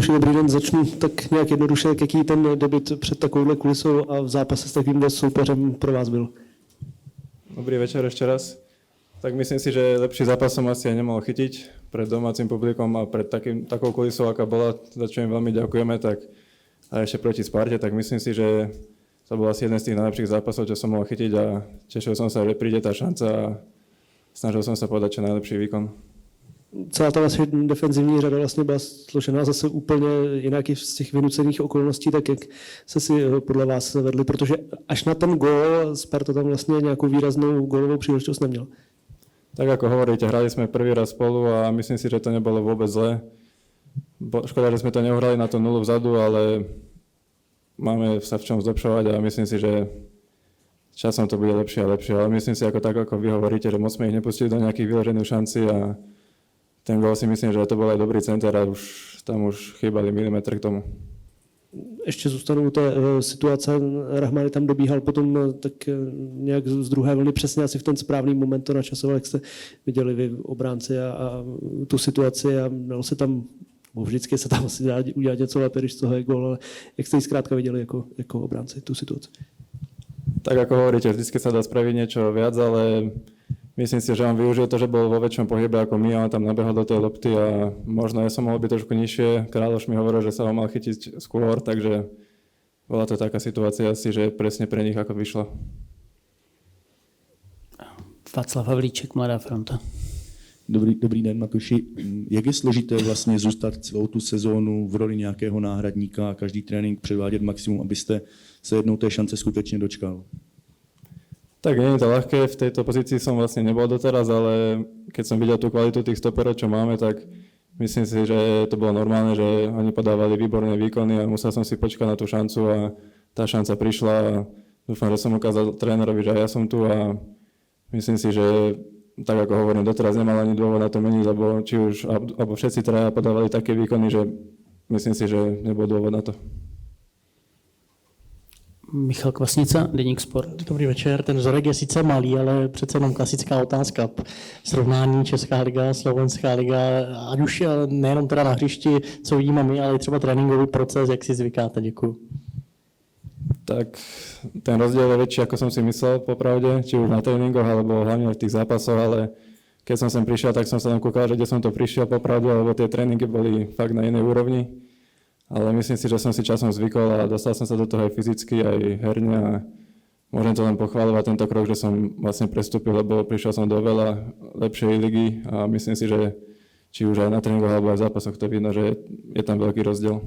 Matuši, dobrý den, začnu tak nějak jednoduše, jaký ten debut před takovouhle kulisou a v zápase s takovýmhle soupeřem pro vás byl? Dobrý večer ešte raz. Tak myslím si, že lepší zápas som asi aj nemohol chytiť pred domácim publikom a pred takou kulisou, aká bola, za čo im veľmi ďakujeme, tak a ešte proti Sparte, tak myslím si, že to bol asi jeden z tých najlepších zápasov, čo som mohol chytiť a tešil som sa, že príde tá šanca a snažil som sa podať čo najlepší výkon. Celá ta vaše defenzivní řada vlastně byla složená zase úplně jinak z těch vynucených okolností, tak jak se si podle vás vedli, protože až na ten gól Sparta tam vlastně nějakou výraznou gólovou příležitost neměla. Tak ako hovoríte, hrali sme prvý raz spolu a myslím si, že to nebolo vôbec zlé. Škoda, že sme to neuhrali na tú nulu vzadu, ale máme sa v čom zlepšovať a myslím si, že časom to bude lepšie a lepšie. Ale myslím si, ako vy hovoríte, že moc sme ich nepustili do nejakých vyložených šancí a ten gól si myslím, že to bol aj dobrý center a tam už chýbali milimetr k tomu. Ještě zůstanu u té situace. Rahmani tam dobíhal potom tak nějak z druhé vlny přesně asi v ten správný moment to načasoval, jak jste viděli vy obránci a tu situaci a dalo se tam, vždycky se tam asi dá udělat něco lépe, když z toho je gól, ale jak jste ji zkrátka viděli jako obránci tu situaci? Tak ako hovoríte, vždycky sa dá spraviť niečo viac, ale myslím si, že on využil to, že bol vo väčšom pohybe ako my a on tam nabehol do tej lopty a možno ja som mohol byť trošku nižšie. Kráľoš mi hovoril, že sa ho mal chytiť skôr, takže bola to taká situácia asi, že presne pre nich ako vyšlo. Václav Havlíček, Mladá fronta. Dobrý den, Matuši. Jak je složité vlastně zůstat celou tu sezónu v roli nějakého náhradníka a každý trénink předvádět maximum, abyste se jednou té šance skutečně dočkal? Tak nie je to ľahké, v tejto pozícii som vlastne nebol doteraz, ale keď som videl tú kvalitu tých stoperov, čo máme, tak myslím si, že to bolo normálne, že oni podávali výborné výkony a musel som si počkať na tú šancu a tá šanca prišla a dúfam, že som ukázal trénerovi, že aj ja som tu a myslím si, že tak ako hovorím, doteraz nemal ani dôvod na to meniť, lebo či už, alebo všetci traja podávali také výkony, že myslím si, že nebol dôvod na to. Michal Kvasnica, Deník Sport. Dobrý večer. Ten vzorek je sice malý, ale přece jenom klasická otázka. Srovnání Česká liga, Slovenská liga, ať už nejenom teda na hřišti, co vidíme my, ale i třeba tréninkový proces, jak si zvykáte. Děkuju. Tak ten rozdiel je väčší, ako som si myslel, popravde, či už na tréningoch, alebo hlavne v tých zápasoch, ale keď som sem prišiel, tak som sa tam kúkal, že kde som to prišiel, popravde, lebo tie tréningy boli fakt na inej úrovni. Ale myslím si, že som si časom zvykol a dostal som sa do toho aj fyzicky, aj herne a môžem to len pochváľovať tento krok, že som vlastne prestúpil, lebo prišiel som do veľa lepšej ligy a myslím si, že či už aj na tréningoch alebo aj v zápasoch to vidno, že je tam veľký rozdiel.